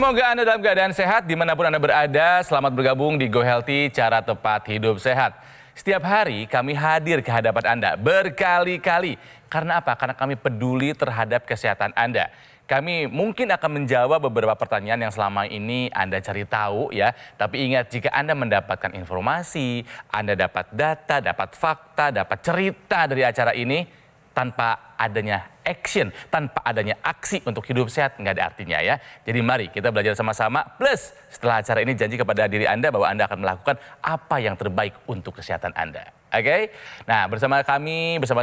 semoga Anda dalam keadaan sehat dimanapun Anda berada. Selamat bergabung di Go Healthy, cara tepat hidup sehat. Setiap hari kami hadir ke hadapan Anda berkali-kali. Karena apa? Karena kami peduli terhadap kesehatan Anda. Kami mungkin akan menjawab beberapa pertanyaan yang selama ini Anda cari tahu ya. Tapi ingat, jika Anda mendapatkan informasi, Anda dapat data, dapat fakta, dapat cerita dari acara ini, tanpa adanya action, tanpa adanya aksi untuk hidup sehat, nggak ada artinya ya. Jadi mari kita belajar sama-sama, plus setelah acara ini janji kepada diri Anda bahwa Anda akan melakukan apa yang terbaik untuk kesehatan Anda. Oke? Nah, bersama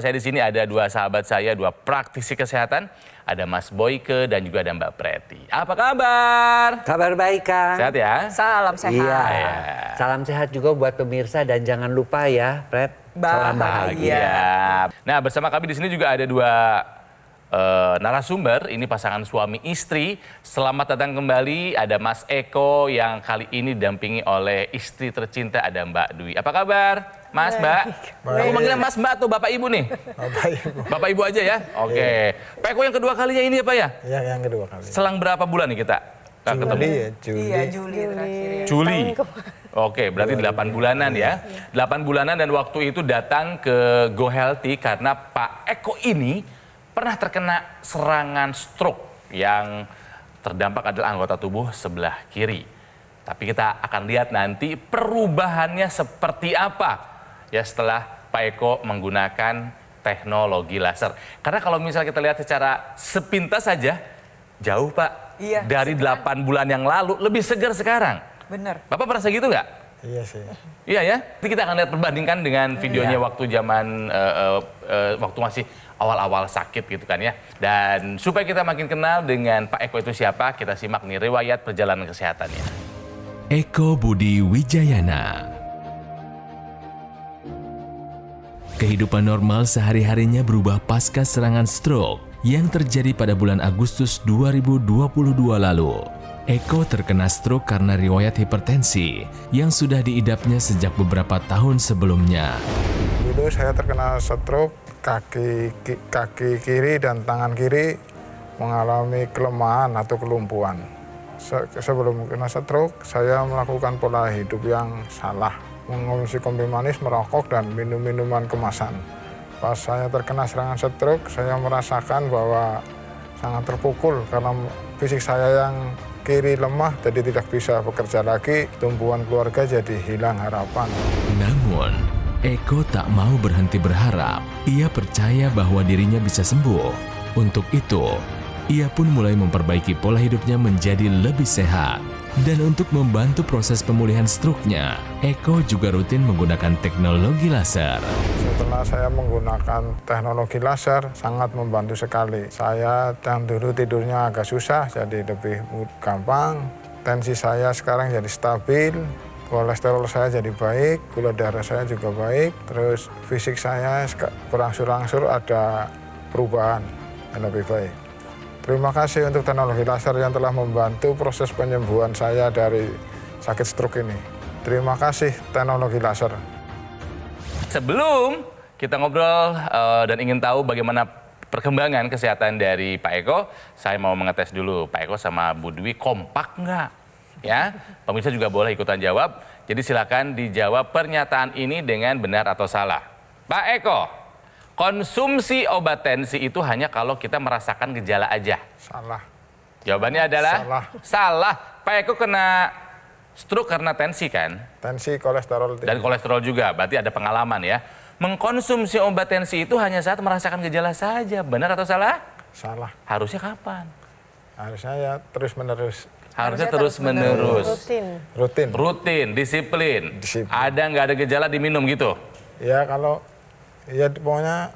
saya di sini ada dua sahabat saya, dua praktisi kesehatan. Ada Mas Boyke dan juga ada Mbak Preti. Apa kabar? Kabar baik, Kang. Sehat ya? Salam sehat. Iya. Ya. Salam sehat juga buat pemirsa dan jangan lupa ya, Pret. Salam bahagia. Nah, bersama kami di sini juga ada dua narasumber. Ini pasangan suami istri. Selamat datang kembali. Ada Mas Eko yang kali ini didampingi oleh istri tercinta, ada Mbak Dwi. Apa kabar, Mas, Mbak? Aku manggilnya Mas, Mbak atau Bapak Ibu nih? Bapak Ibu. Bapak Ibu aja ya? Oke. Pak Eko yang kedua kalinya ini ya, Pak ya? Ya, yang kedua kali. Selang berapa bulan nih kita ketemu? Juli. Iya, Juli terakhir ya. Juli. Oke, berarti 8 bulanan ya. 8 bulanan dan waktu itu datang ke Go Healthy karena Pak Eko ini pernah terkena serangan stroke yang terdampak adalah anggota tubuh sebelah kiri. Tapi kita akan lihat nanti perubahannya seperti apa ya setelah Pak Eko menggunakan teknologi laser. Karena kalau misalnya kita lihat secara sepintas saja, jauh Pak. Iya, dari 8 bulan yang lalu, lebih segar sekarang. Bener. Bapak merasa gitu nggak? Iya sih. Iya ya. Nanti kita akan lihat perbandingkan dengan videonya waktu zaman waktu masih awal-awal sakit gitu kan ya. Dan supaya kita makin kenal dengan Pak Eko itu siapa, kita simak nih riwayat perjalanan kesehatannya. Eko Budi Wijayana. Kehidupan normal sehari-harinya berubah pasca serangan stroke yang terjadi pada bulan Agustus 2022 lalu. Eko terkena stroke karena riwayat hipertensi yang sudah diidapnya sejak beberapa tahun sebelumnya. Dulu saya terkena stroke, kaki kiri dan tangan kiri mengalami kelemahan atau kelumpuhan. Sebelum kena stroke, saya melakukan pola hidup yang salah, mengonsumsi kopi manis, merokok, dan minum-minuman kemasan. Pas saya terkena serangan stroke, saya merasakan bahwa sangat terpukul karena fisik saya yang kiri lemah, jadi tidak bisa bekerja lagi, tumpuan keluarga jadi hilang harapan. Namun, Eko tak mau berhenti berharap. Ia percaya bahwa dirinya bisa sembuh. Untuk itu, ia pun mulai memperbaiki pola hidupnya menjadi lebih sehat. Dan untuk membantu proses pemulihan stroke-nya, Eko juga rutin menggunakan teknologi laser. Setelah saya menggunakan teknologi laser, sangat membantu sekali. Saya yang dulu tidurnya agak susah, jadi lebih gampang. Tensi saya sekarang jadi stabil, kolesterol saya jadi baik, gula darah saya juga baik. Terus fisik saya berangsur-angsur ada perubahan yang lebih baik. Terima kasih untuk teknologi laser yang telah membantu proses penyembuhan saya dari sakit stroke ini. Terima kasih teknologi laser. Sebelum kita ngobrol dan ingin tahu bagaimana perkembangan kesehatan dari Pak Eko, saya mau mengetes dulu Pak Eko sama Bu Dwi kompak nggak? Ya, pemirsa juga boleh ikutan jawab. Jadi silakan dijawab pernyataan ini dengan benar atau salah. Pak Eko, konsumsi obat tensi itu hanya kalau kita merasakan gejala aja. Salah. Jawabannya adalah Salah. salah. Pak Eko kena stroke karena tensi kan? Tensi, kolesterol tinggi. Dan kolesterol juga, berarti ada pengalaman ya. Mengkonsumsi obat tensi itu hanya saat merasakan gejala saja. Benar atau salah? Salah. Harusnya kapan? Harusnya ya terus-menerus. Harusnya terus-menerus. Rutin. Disiplin. Disiplin. Ada nggak ada gejala diminum gitu? Ya kalau, ya pokoknya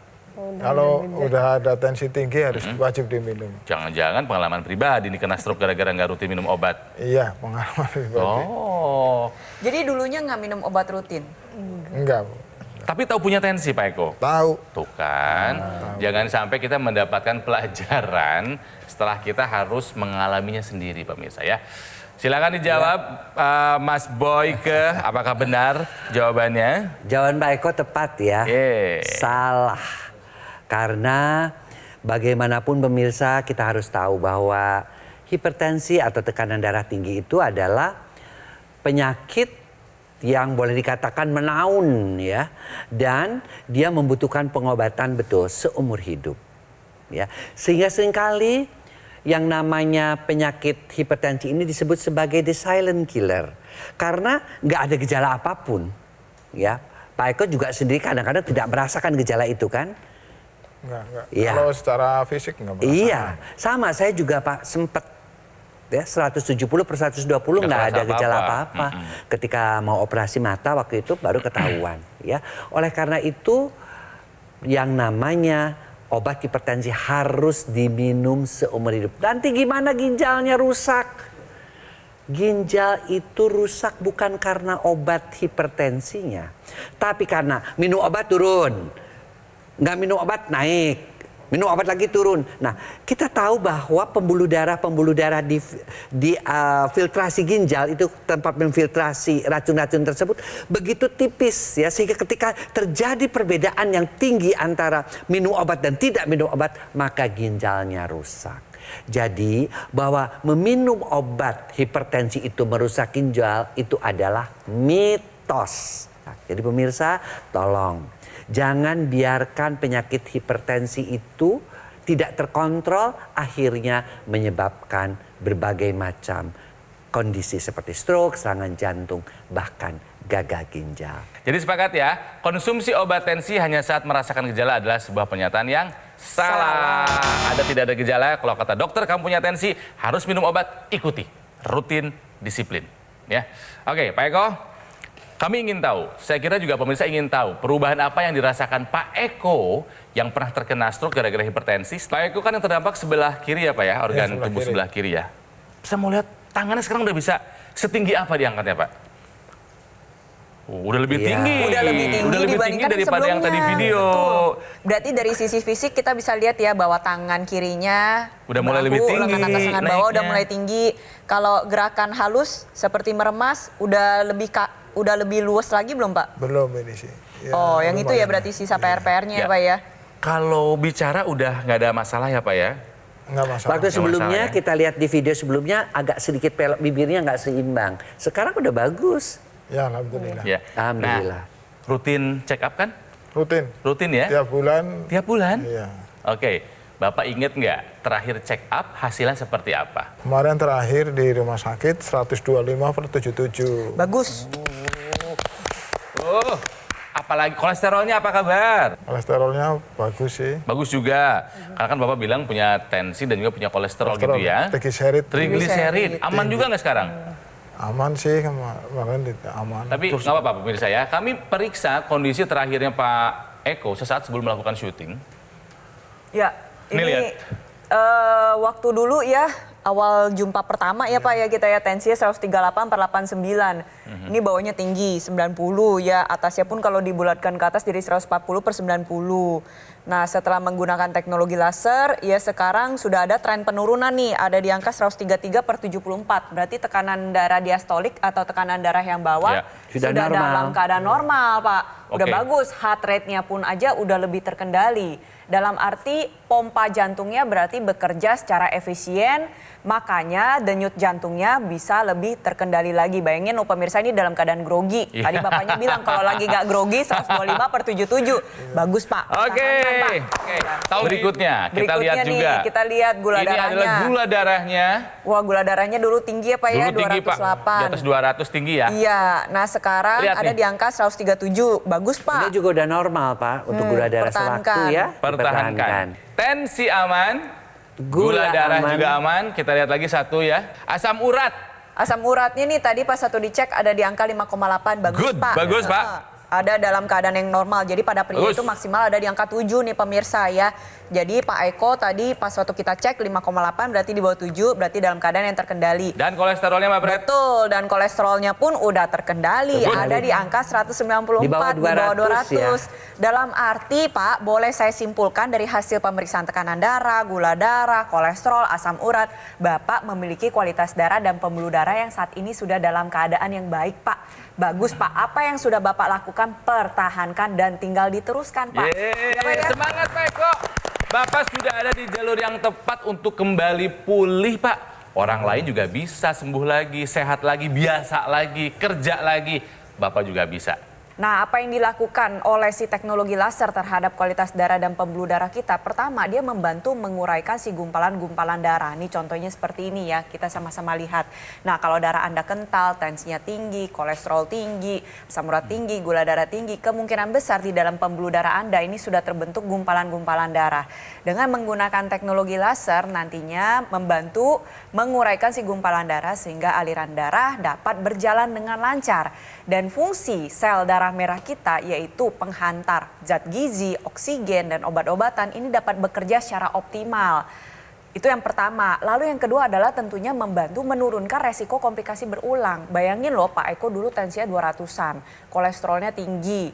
kalau udah ada tensi tinggi harus wajib diminum. Jangan-jangan pengalaman pribadi nih kena stroke gara-gara nggak rutin minum obat. Iya, pengalaman pribadi. Oh, Jadi dulunya nggak minum obat rutin? Enggak, Bu. tapi tahu punya tensi Pak Eko? Tahu. Tuh kan, jangan sampai kita mendapatkan pelajaran setelah kita harus mengalaminya sendiri pemirsa ya. Silakan dijawab Mas Boyke, apakah benar jawabannya? Jawaban Pak Eko tepat ya. Salah. Karena bagaimanapun pemirsa kita harus tahu bahwa hipertensi atau tekanan darah tinggi itu adalah penyakit yang boleh dikatakan menaun ya, dan dia membutuhkan pengobatan betul seumur hidup ya. Sehingga seringkali yang namanya penyakit hipertensi ini disebut sebagai the silent killer karena nggak ada gejala apapun ya. Pak Eko juga sendiri kadang-kadang tidak merasakan gejala itu kan? Enggak. Iya. Kalau secara fisik enggak merasakan. Iya, sama saya juga Pak sempat ya 170/120 nggak ada gejala apa-apa. Ketika mau operasi mata waktu itu baru ketahuan ya. Oleh karena itu yang namanya obat hipertensi harus diminum seumur hidup. Nanti gimana ginjalnya rusak? Ginjal itu rusak bukan karena obat hipertensinya, tapi karena minum obat turun. Nggak minum obat naik, minum obat lagi turun. Nah, kita tahu bahwa pembuluh darah di filtrasi ginjal itu tempat memfiltrasi racun-racun tersebut begitu tipis ya, sehingga ketika terjadi perbedaan yang tinggi antara minum obat dan tidak minum obat, maka ginjalnya rusak. Jadi bahwa meminum obat hipertensi itu merusak ginjal itu adalah mitos. Nah, jadi pemirsa, tolong jangan biarkan penyakit hipertensi itu tidak terkontrol, akhirnya menyebabkan berbagai macam kondisi seperti stroke, serangan jantung, bahkan gagal ginjal. Jadi sepakat ya, konsumsi obat tensi hanya saat merasakan gejala adalah sebuah pernyataan yang salah. Ada tidak ada gejala, kalau kata dokter kamu punya tensi, harus minum obat, ikuti. Rutin, disiplin. Ya. Oke, Pak Eko. Kami ingin tahu, saya kira juga pemirsa ingin tahu perubahan apa yang dirasakan Pak Eko yang pernah terkena stroke gara-gara hipertensi. Pak Eko kan yang terdampak sebelah kiri ya Pak ya, organ tubuh sebelah kiri ya. Bisa mau lihat tangannya sekarang udah bisa setinggi apa diangkatnya Pak? Udah lebih tinggi. Udah lebih tinggi daripada yang tadi video. Betul. Berarti dari sisi fisik kita bisa lihat ya bahwa tangan kirinya udah mulai lebih tinggi, lengan atas lengan bawah udah naiknya. mulai tinggi. Kalau gerakan halus seperti meremas udah lebih luas lagi belum Pak? Belum ini sih. Ya, Oh, yang itu ya lumayan. berarti sisa PR-PR-nya ya Pak ya? Kalau bicara udah nggak ada masalah ya Pak ya? Enggak masalah. Waktu sebelumnya masalah ya. kita lihat di video sebelumnya agak sedikit pelok, bibirnya nggak seimbang. Sekarang udah bagus. Ya, alhamdulillah. Ya. Alhamdulillah. Nah, rutin check up kan? Rutin. Rutin ya? Tiap bulan. Tiap bulan? Iya. Oke, Bapak inget nggak terakhir check up hasilnya seperti apa? Kemarin terakhir di rumah sakit 125/77. Bagus. Oh, apalagi kolesterolnya apa kabar? Kolesterolnya bagus sih. Bagus juga. Karena kan Bapak bilang punya tensi dan juga punya kolesterol gitu ya. Triglycerid Triglycerid. Aman juga nggak sekarang? aman sih, kemarin aman. Tapi nggak apa-apa pemirsa ya. Kami periksa kondisi terakhirnya Pak Eko sesaat sebelum melakukan syuting. Ya, Ini lihat. Waktu dulu ya, awal jumpa pertama ya Pak ya kita ya, tensinya 138/89. Ini bawahnya tinggi, 90 ya, atasnya pun kalau dibulatkan ke atas jadi 140/90. Nah setelah menggunakan teknologi laser, ya sekarang sudah ada tren penurunan nih, ada di angka 133/74. Berarti tekanan darah diastolik atau tekanan darah yang bawah Ya. Sudah sudah normal. dalam keadaan normal Pak. Udah Oke. bagus, heart rate-nya pun aja udah lebih terkendali. Dalam arti pompa jantungnya berarti bekerja secara efisien, makanya denyut jantungnya bisa lebih terkendali lagi. Bayangin oh, pemirsa ini dalam keadaan grogi. Tadi bapaknya bilang kalau lagi gak grogi 125/77. Bagus Pak. Oke. Tangan, Pak. Oke. Tahu berikutnya kita lihat nih, juga. kita lihat gula Ini darahnya. adalah gula darahnya. Wah gula darahnya dulu tinggi ya Pak ya, Dulu tinggi Pak. 208. Di atas 200 tinggi ya. Iya, nah sekarang Lihat ada nih. di angka 137. Bagus Pak. Ini juga udah normal Pak untuk gula darah pertahankan. sewaktu ya. Pertahankan. Tensi aman. Gula darah aman. juga aman. Kita lihat lagi satu ya. Asam urat. Asam uratnya nih tadi pas satu dicek ada di angka 5,8. Bagus Good, Pak. bagus, Pak. Ada dalam keadaan yang normal. Jadi pada pria Bagus. itu maksimal ada di angka 7 nih pemirsa ya. Jadi Pak Eko tadi pas waktu kita cek 5,8 berarti di bawah 7, berarti dalam keadaan yang terkendali. Dan kolesterolnya Mbak Bret? Betul, dan kolesterolnya pun udah terkendali. Good. Ada di angka 194, Di bawah 200 ya. Dalam arti Pak, boleh saya simpulkan dari hasil pemeriksaan tekanan darah, gula darah, kolesterol, asam urat, Bapak memiliki kualitas darah dan pembuluh darah yang saat ini sudah dalam keadaan yang baik Pak. Bagus Pak, apa yang sudah Bapak lakukan pertahankan dan tinggal diteruskan Pak. Ya, Pak, ya? Semangat Pak Eko. Bapak sudah ada di jalur yang tepat untuk kembali pulih Pak. Orang lain juga bisa sembuh lagi, sehat lagi, biasa lagi, kerja lagi. Bapak juga bisa. Nah, apa yang dilakukan oleh si teknologi laser terhadap kualitas darah dan pembuluh darah kita? Pertama, dia membantu menguraikan si gumpalan-gumpalan darah. Ini contohnya seperti ini ya, kita sama-sama lihat. Nah, kalau darah Anda kental, tensinya tinggi, kolesterol tinggi, asam urat tinggi, gula darah tinggi, kemungkinan besar di dalam pembuluh darah Anda ini sudah terbentuk gumpalan-gumpalan darah. Dengan menggunakan teknologi laser nantinya membantu menguraikan si gumpalan darah sehingga aliran darah dapat berjalan dengan lancar. Dan fungsi sel darah merah kita yaitu penghantar zat gizi, oksigen, dan obat-obatan ini dapat bekerja secara optimal. Itu yang pertama. Lalu yang kedua adalah tentunya membantu menurunkan resiko komplikasi berulang. Bayangin loh Pak Eko dulu tensinya 200-an, kolesterolnya tinggi,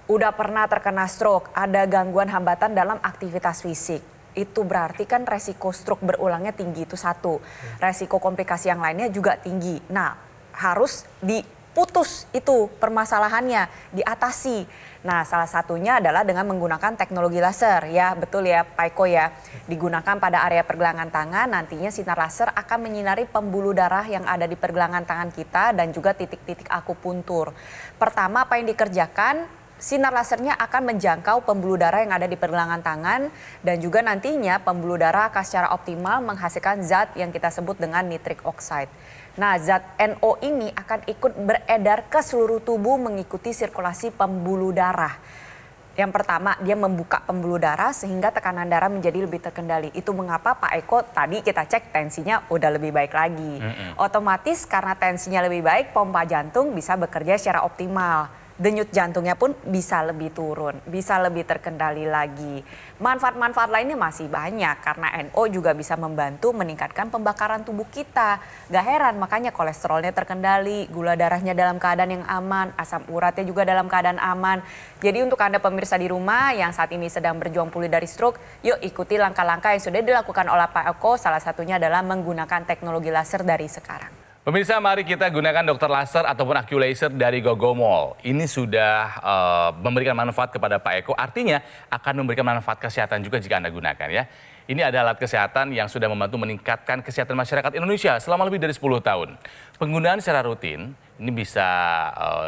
udah pernah terkena stroke, ada gangguan hambatan dalam aktivitas fisik. Itu berarti kan resiko stroke berulangnya tinggi, itu satu. Resiko komplikasi yang lainnya juga tinggi. Nah, harus diputus itu permasalahannya, diatasi. Nah, salah satunya adalah dengan menggunakan teknologi laser. Ya, betul ya Pak Eko ya. Digunakan pada area pergelangan tangan, nantinya sinar laser akan menyinari pembuluh darah yang ada di pergelangan tangan kita dan juga titik-titik akupuntur. Pertama, apa yang dikerjakan? Sinar lasernya akan menjangkau pembuluh darah yang ada di pergelangan tangan dan juga nantinya pembuluh darah akan secara optimal menghasilkan zat yang kita sebut dengan nitric oxide. Nah, zat NO ini akan ikut beredar ke seluruh tubuh mengikuti sirkulasi pembuluh darah. Yang pertama, dia membuka pembuluh darah sehingga tekanan darah menjadi lebih terkendali. Itu mengapa Pak Eko tadi kita cek tensinya udah lebih baik lagi. Otomatis karena tensinya lebih baik, pompa jantung bisa bekerja secara optimal. Denyut jantungnya pun bisa lebih turun, bisa lebih terkendali lagi. Manfaat-manfaat lainnya masih banyak karena NO juga bisa membantu meningkatkan pembakaran tubuh kita. Gak heran makanya kolesterolnya terkendali, gula darahnya dalam keadaan yang aman, asam uratnya juga dalam keadaan aman. Jadi untuk Anda pemirsa di rumah yang saat ini sedang berjuang pulih dari stroke, yuk ikuti langkah-langkah yang sudah dilakukan oleh Pak Eko. Salah satunya adalah menggunakan teknologi laser dari sekarang. Pemirsa, mari kita gunakan dokter laser ataupun Accu-Laser dari Gogomall. Ini sudah memberikan manfaat kepada Pak Eko, artinya akan memberikan manfaat kesehatan juga jika Anda gunakan ya. Ini adalah alat kesehatan yang sudah membantu meningkatkan kesehatan masyarakat Indonesia selama lebih dari 10 tahun. Penggunaan secara rutin ini bisa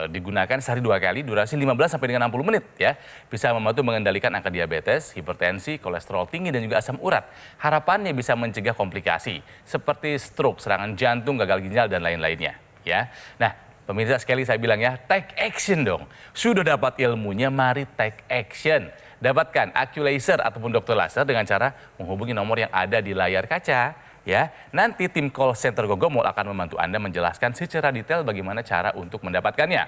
digunakan sehari 2 kali, durasi 15 sampai dengan 60 menit ya. Bisa membantu mengendalikan angka diabetes, hipertensi, kolesterol tinggi dan juga asam urat. Harapannya bisa mencegah komplikasi seperti stroke, serangan jantung, gagal ginjal dan lain-lainnya ya. Nah, pemirsa sekali saya bilang ya, take action dong. Sudah dapat ilmunya, mari take action. Dapatkan Accu-Laser ataupun dokter laser dengan cara menghubungi nomor yang ada di layar kaca. Ya, nanti tim call center Gogomall akan membantu Anda menjelaskan secara detail bagaimana cara untuk mendapatkannya.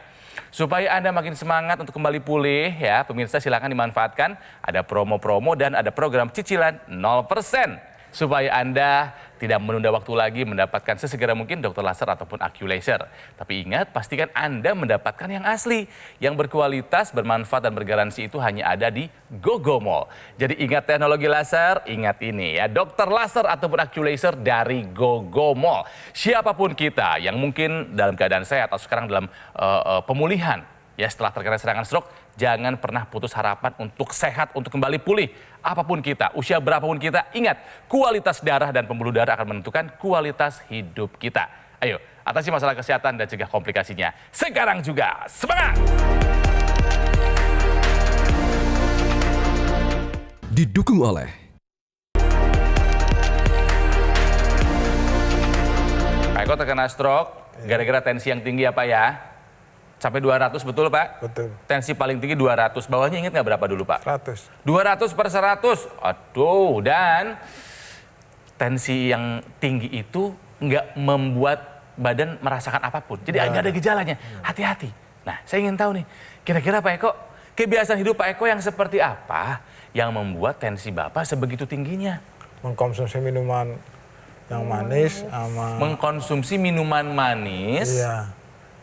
Supaya Anda makin semangat untuk kembali pulih ya, pemirsa silakan dimanfaatkan. Ada promo-promo dan ada program cicilan 0%. Supaya Anda tidak menunda waktu lagi mendapatkan sesegera mungkin dokter laser ataupun Accu-Laser. Tapi ingat, pastikan Anda mendapatkan yang asli, yang berkualitas, bermanfaat dan bergaransi itu hanya ada di Gogomall. Jadi ingat teknologi laser, ingat ini ya, dokter laser ataupun Accu-Laser dari Gogomall. Siapapun kita yang mungkin dalam keadaan sehat atau sekarang dalam pemulihan, ya setelah terkena serangan stroke, jangan pernah putus harapan untuk sehat, untuk kembali pulih. Apapun kita, usia berapapun kita, ingat kualitas darah dan pembuluh darah akan menentukan kualitas hidup kita. Ayo, atasi masalah kesehatan dan cegah komplikasinya. Sekarang juga, semangat! Didukung oleh Pak Eko terkena stroke, gara-gara tensi yang tinggi apa ya? Sampai 200 betul Pak? Betul. Tensi paling tinggi 200, bawahnya ingat nggak berapa dulu Pak? 100. 200/100, aduh, dan tensi yang tinggi itu nggak membuat badan merasakan apapun. Jadi nggak ada gejalanya, hati-hati. Nah, saya ingin tahu nih, kira-kira Pak Eko, kebiasaan hidup Pak Eko yang seperti apa yang membuat tensi Bapak sebegitu tingginya? Mengkonsumsi minuman yang manis sama Mengkonsumsi minuman manis, iya,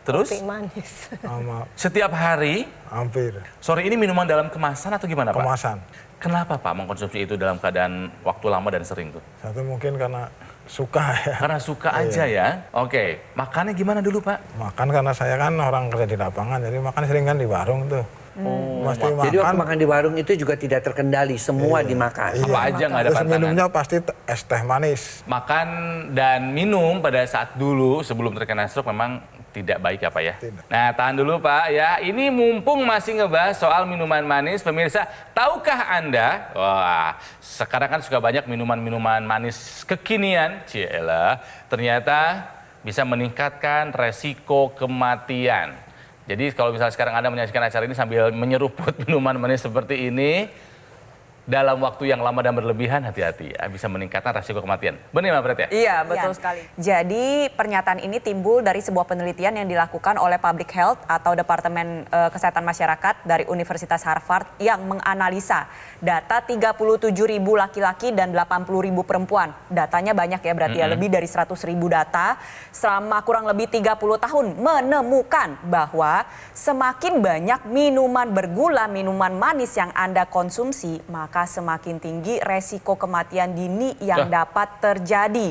terus Kopi manis. sama setiap hari. hampir Sore ini minuman dalam kemasan atau gimana Pak? kemasan. Kenapa Pak mengkonsumsi itu dalam keadaan waktu lama dan sering tuh? Satu mungkin karena suka ya. Karena suka aja ya? Oke, makannya gimana dulu Pak? Makan karena saya kan orang kerja di lapangan, jadi makan sering kan di warung tuh. Mesti makan. Jadi waktu makan di warung itu juga tidak terkendali, semua dimakan. Apa aja nggak ada Terus pantangan. minumnya pasti es teh manis. Makan dan minum pada saat dulu sebelum terkena stroke memang tidak baik ya Pak ya. Tidak. Nah tahan dulu Pak ya, ini mumpung masih ngebahas soal minuman manis, pemirsa, tahukah Anda, wah sekarang kan suka banyak minuman-minuman manis kekinian, cielah, ternyata bisa meningkatkan resiko kematian. Jadi kalau misalnya sekarang Anda menyaksikan acara ini sambil menyeruput minuman manis seperti ini, dalam waktu yang lama dan berlebihan, hati-hati ya, bisa meningkatkan resiko kematian. Benar ya Mbak Pret ya? Iya, betul sekali. Jadi pernyataan ini timbul dari sebuah penelitian yang dilakukan oleh Public Health atau Departemen Kesehatan Masyarakat dari Universitas Harvard yang menganalisa data 37.000 laki-laki dan 80.000 perempuan. Datanya banyak ya, berarti ya lebih dari 100.000 data selama kurang lebih 30 tahun menemukan bahwa semakin banyak minuman bergula, minuman manis yang Anda konsumsi, maka semakin tinggi resiko kematian dini yang dapat terjadi.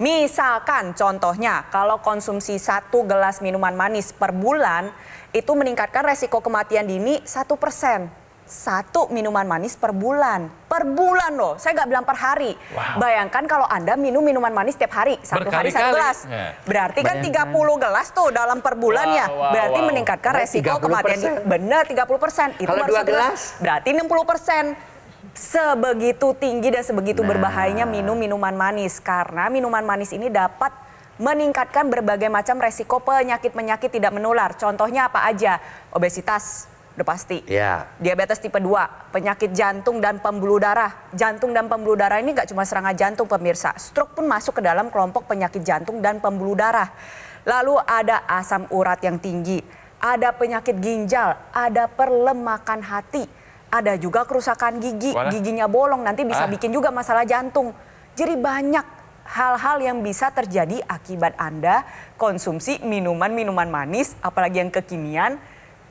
Misalkan contohnya kalau konsumsi 1 gelas minuman manis per bulan itu meningkatkan resiko kematian dini 1%. 1 minuman manis per bulan. Per bulan loh, saya nggak bilang per hari. Wow. Bayangkan kalau Anda minum minuman manis setiap hari, 1 hari 1 Berkali-kali. gelas. Ya. Berarti kan 30 gelas tuh dalam per bulan ya. Berarti meningkatkan resiko 30%. kematian dini. Benar 30%. Itu Kalau baru 2 1 gelas? berarti 60%. Sebegitu tinggi dan sebegitu berbahayanya minum minuman manis. Karena minuman manis ini dapat meningkatkan berbagai macam resiko penyakit-penyakit tidak menular. Contohnya apa aja? Obesitas, udah pasti. Ya. Diabetes tipe 2, penyakit jantung dan pembuluh darah. Jantung dan pembuluh darah ini gak cuma serangan jantung pemirsa. Stroke pun masuk ke dalam kelompok penyakit jantung dan pembuluh darah. Lalu ada asam urat yang tinggi, ada penyakit ginjal, ada perlemakan hati. Ada juga kerusakan gigi, giginya bolong, nanti bisa bikin juga masalah jantung. Jadi banyak hal-hal yang bisa terjadi akibat Anda konsumsi minuman-minuman manis, apalagi yang kekinian,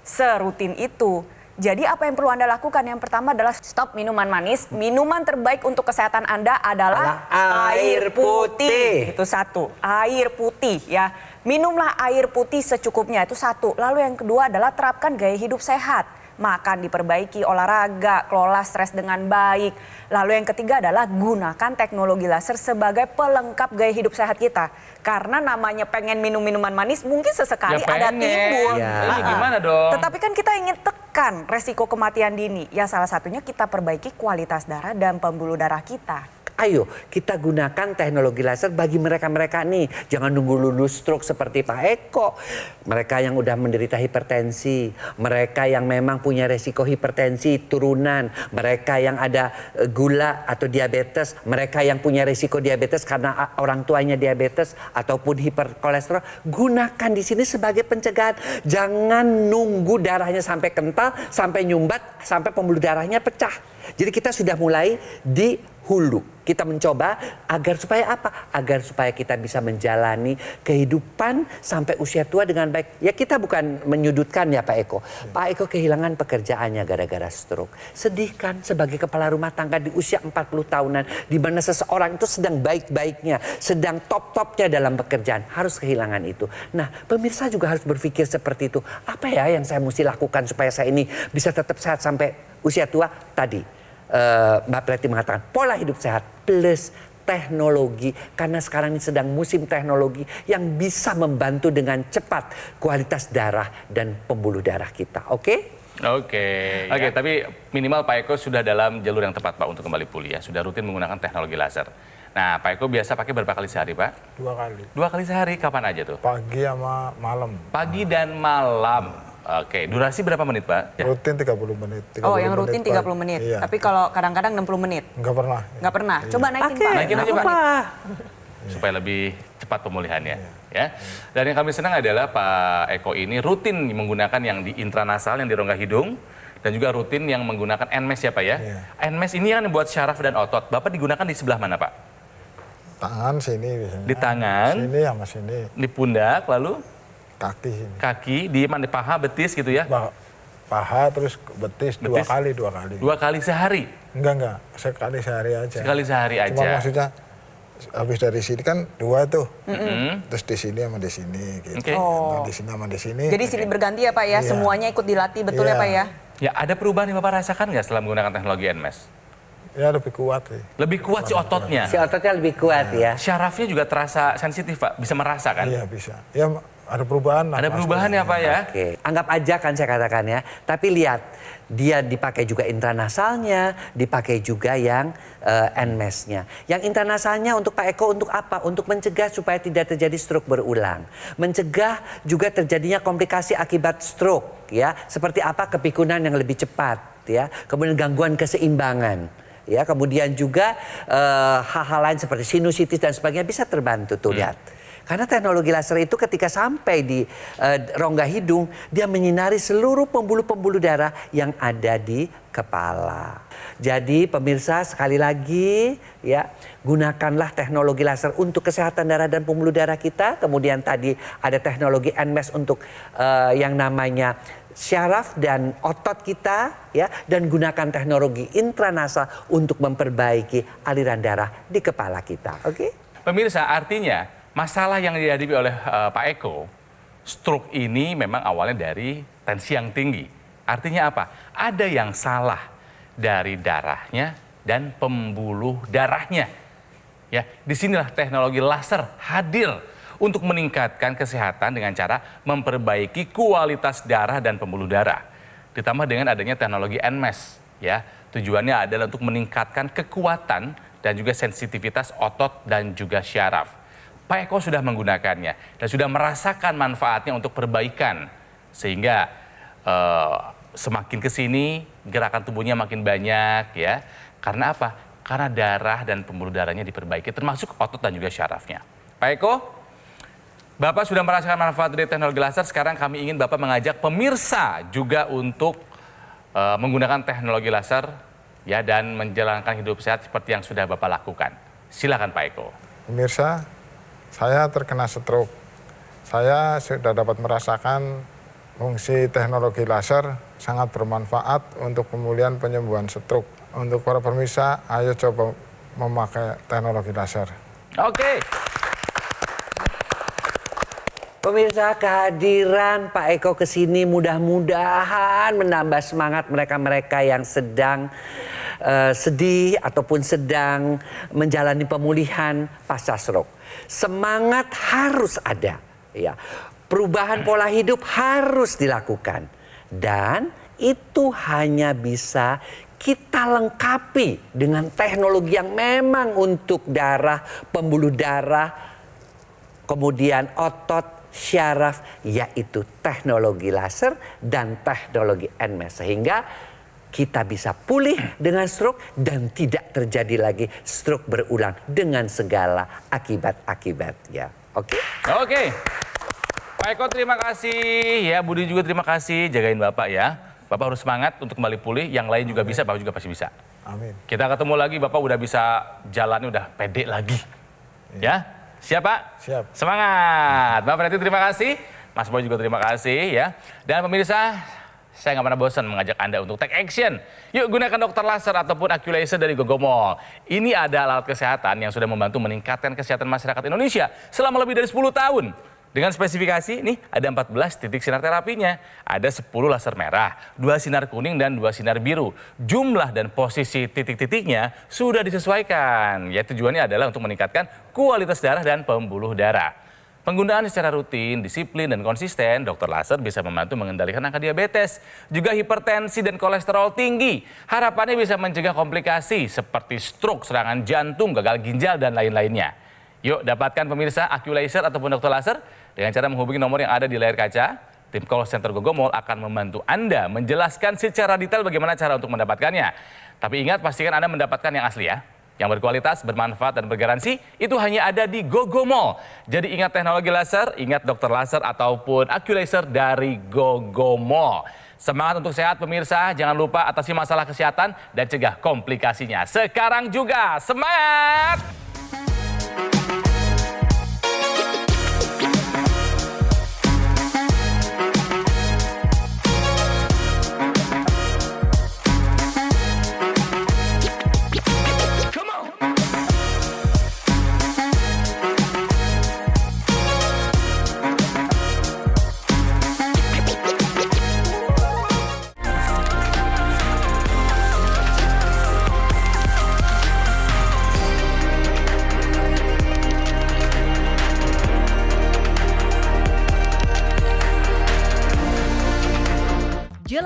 serutin itu. Jadi apa yang perlu Anda lakukan? Yang pertama adalah stop minuman manis. Minuman terbaik untuk kesehatan Anda adalah air putih. Itu 1, air putih ya. Minumlah air putih secukupnya, itu 1. Lalu yang kedua adalah terapkan gaya hidup sehat. Makan diperbaiki, olahraga, kelola stres dengan baik. Lalu yang ketiga adalah gunakan teknologi laser sebagai pelengkap gaya hidup sehat kita. Karena namanya pengen minum minuman manis mungkin sesekali ada timbul. Ini gimana dong? Tetapi kan kita ingin tekan resiko kematian dini. Ya salah satunya kita perbaiki kualitas darah dan pembuluh darah kita. Ayo kita gunakan teknologi laser bagi mereka-mereka nih. Jangan nunggu lulus stroke seperti Pak Eko. Mereka yang udah menderita hipertensi. Mereka yang memang punya resiko hipertensi turunan. Mereka yang ada gula atau diabetes. Mereka yang punya resiko diabetes karena orang tuanya diabetes ataupun hiperkolesterol. Gunakan di sini sebagai pencegahan. Jangan nunggu darahnya sampai kental, sampai nyumbat, sampai pembuluh darahnya pecah. Jadi kita sudah mulai di hulu. Kita mencoba agar supaya apa? Agar supaya kita bisa menjalani kehidupan sampai usia tua dengan baik. Ya kita bukan menyudutkan ya Pak Eko. Pak Eko kehilangan pekerjaannya gara-gara stroke. Sedih kan sebagai kepala rumah tangga di usia 40 tahunan. Di mana seseorang itu sedang baik-baiknya, sedang top-topnya dalam pekerjaan. Harus kehilangan itu. Nah pemirsa juga harus berpikir seperti itu. Apa ya yang saya mesti lakukan supaya saya ini bisa tetap sehat sampai usia tua? Tadi Mbak Preti mengatakan pola hidup sehat plus teknologi, karena sekarang ini sedang musim teknologi yang bisa membantu dengan cepat kualitas darah dan pembuluh darah kita. Oke? Oke, tapi minimal Pak Eko sudah dalam jalur yang tepat Pak untuk kembali pulih ya. Sudah rutin menggunakan teknologi laser. Nah Pak Eko biasa pakai berapa kali sehari Pak? 2 kali. 2 kali sehari, kapan aja tuh? Pagi sama malam. Pagi dan malam. Oke, durasi berapa menit Pak? Rutin 30 menit. 30 Oh yang rutin 30 pagi. menit. Iya. Tapi kalau kadang-kadang 60 menit. Nggak pernah. Nggak pernah. Coba naikin Pak. Naikin aja, Pak. Apa? Supaya lebih cepat pemulihannya. Ya. Dan yang kami senang adalah Pak Eko ini rutin menggunakan yang di intranasal, yang di rongga hidung. Dan juga rutin yang menggunakan NMES ya Pak ya. NMES ini kan buat syaraf dan otot. Bapak digunakan di sebelah mana Pak? Tangan sini biasanya. Di tangan. Sini sama sini. Di pundak, lalu Kaki sini. kaki, di mana? Di paha, betis gitu ya? Paha terus betis. 2 kali. 2 kali sehari? Enggak. Sekali sehari aja. Sekali sehari aja? Cuma maksudnya habis dari sini kan 2 tuh. Terus di sini sama di sini gitu. Oke. Nah, di sini sama di sini. Jadi silih berganti ya Pak ya, Iya. semuanya ikut dilatih betul ya Iya. Pak ya? Ya, ada perubahan yang Bapak rasakan nggak setelah menggunakan teknologi NMES? Ya lebih kuat sih. Lebih kuat si ototnya. Si ototnya lebih kuat ya. Syarafnya juga terasa sensitif, Pak. Bisa merasakan. Iya bisa. Ya ada perubahan. lah Ada pasti. perubahan ya, Pak ya? Oke, anggap aja kan saya katakan ya. Tapi lihat, dia dipakai juga intranasalnya, dipakai juga yang NMES-nya. Yang intranasalnya untuk Pak Eko untuk apa? Untuk mencegah supaya tidak terjadi stroke berulang. Mencegah juga terjadinya komplikasi akibat stroke ya. Seperti apa? Kepikunan yang lebih cepat ya. Kemudian gangguan keseimbangan. Ya, kemudian juga hal-hal lain seperti sinusitis dan sebagainya bisa terbantu tuh lihat. Karena teknologi laser itu ketika sampai di rongga hidung, dia menyinari seluruh pembuluh-pembuluh darah yang ada di kepala. Jadi pemirsa sekali lagi ya, gunakanlah teknologi laser untuk kesehatan darah dan pembuluh darah kita. Kemudian tadi ada teknologi NMES untuk yang namanya syaraf dan otot kita ya, dan gunakan teknologi intranasal untuk memperbaiki aliran darah di kepala kita. Oke? Pemirsa, artinya masalah yang dihadapi oleh Pak Eko, stroke ini memang awalnya dari tensi yang tinggi. Artinya apa? Ada yang salah dari darahnya dan pembuluh darahnya. Ya, disinilah teknologi laser hadir untuk meningkatkan kesehatan dengan cara memperbaiki kualitas darah dan pembuluh darah. Ditambah dengan adanya teknologi NMES, ya, tujuannya adalah untuk meningkatkan kekuatan dan juga sensitivitas otot dan juga syaraf. Pak Eko sudah menggunakannya dan sudah merasakan manfaatnya untuk perbaikan, sehingga semakin ke sini gerakan tubuhnya makin banyak ya. Karena apa? Karena darah dan pembuluh darahnya diperbaiki, termasuk otot dan juga syarafnya. Pak Eko, Bapak sudah merasakan manfaat dari teknologi laser. Sekarang kami ingin Bapak mengajak pemirsa juga untuk menggunakan teknologi laser ya, dan menjalankan hidup sehat seperti yang sudah Bapak lakukan. Silakan Pak Eko. Pemirsa, saya terkena stroke. Saya sudah dapat merasakan fungsi teknologi laser sangat bermanfaat untuk pemulihan penyembuhan stroke. Untuk para pemirsa, ayo coba memakai teknologi laser. Oke. Pemirsa, kehadiran Pak Eko ke sini mudah-mudahan menambah semangat mereka-mereka yang sedang sedih ataupun sedang menjalani pemulihan pasca stroke. Semangat harus ada, ya. Perubahan pola hidup harus dilakukan, dan itu hanya bisa kita lengkapi dengan teknologi yang memang untuk darah, pembuluh darah, kemudian otot, syaraf, yaitu teknologi laser dan teknologi NMES, sehingga kita bisa pulih dengan stroke dan tidak terjadi lagi stroke berulang dengan segala akibat-akibatnya. Oke? Oke. Pak Eko terima kasih, ya Budi juga terima kasih, jagain Bapak ya. Bapak harus semangat untuk kembali pulih, yang lain juga bisa, Bapak juga pasti bisa. Amin. Kita ketemu lagi, Bapak udah bisa jalannya udah pede lagi. Ya, siap Pak? Siap. Semangat. Bapak Reti terima kasih, Mas Boy juga terima kasih ya. Dan pemirsa, saya nggak pernah bosan mengajak Anda untuk take action. Yuk gunakan dokter laser ataupun Aculaser dari Gogomall. Ini ada alat kesehatan yang sudah membantu meningkatkan kesehatan masyarakat Indonesia selama lebih dari 10 tahun. Dengan spesifikasi, nih ada 14 titik sinar terapinya. Ada 10 laser merah, 2 sinar kuning, dan 2 sinar biru. Jumlah dan posisi titik-titiknya sudah disesuaikan. Ya, tujuannya adalah untuk meningkatkan kualitas darah dan pembuluh darah. Penggunaan secara rutin, disiplin, dan konsisten, dokter laser bisa membantu mengendalikan angka diabetes, juga hipertensi dan kolesterol tinggi. Harapannya bisa mencegah komplikasi seperti stroke, serangan jantung, gagal ginjal, dan lain-lainnya. Yuk dapatkan pemirsa Aculaser ataupun dokter laser dengan cara menghubungi nomor yang ada di layar kaca. Tim call center Gogomall akan membantu Anda menjelaskan secara detail bagaimana cara untuk mendapatkannya. Tapi ingat, pastikan Anda mendapatkan yang asli ya. Yang berkualitas, bermanfaat, dan bergaransi, itu hanya ada di Gogomall. Jadi ingat teknologi laser, ingat dokter laser ataupun Aculaser dari Gogomall. Semangat untuk sehat pemirsa, jangan lupa atasi masalah kesehatan dan cegah komplikasinya. Sekarang juga, semangat!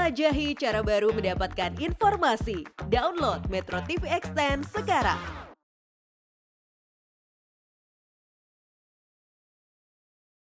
Jelajahi cara baru mendapatkan informasi. Download Metro TV Extend sekarang.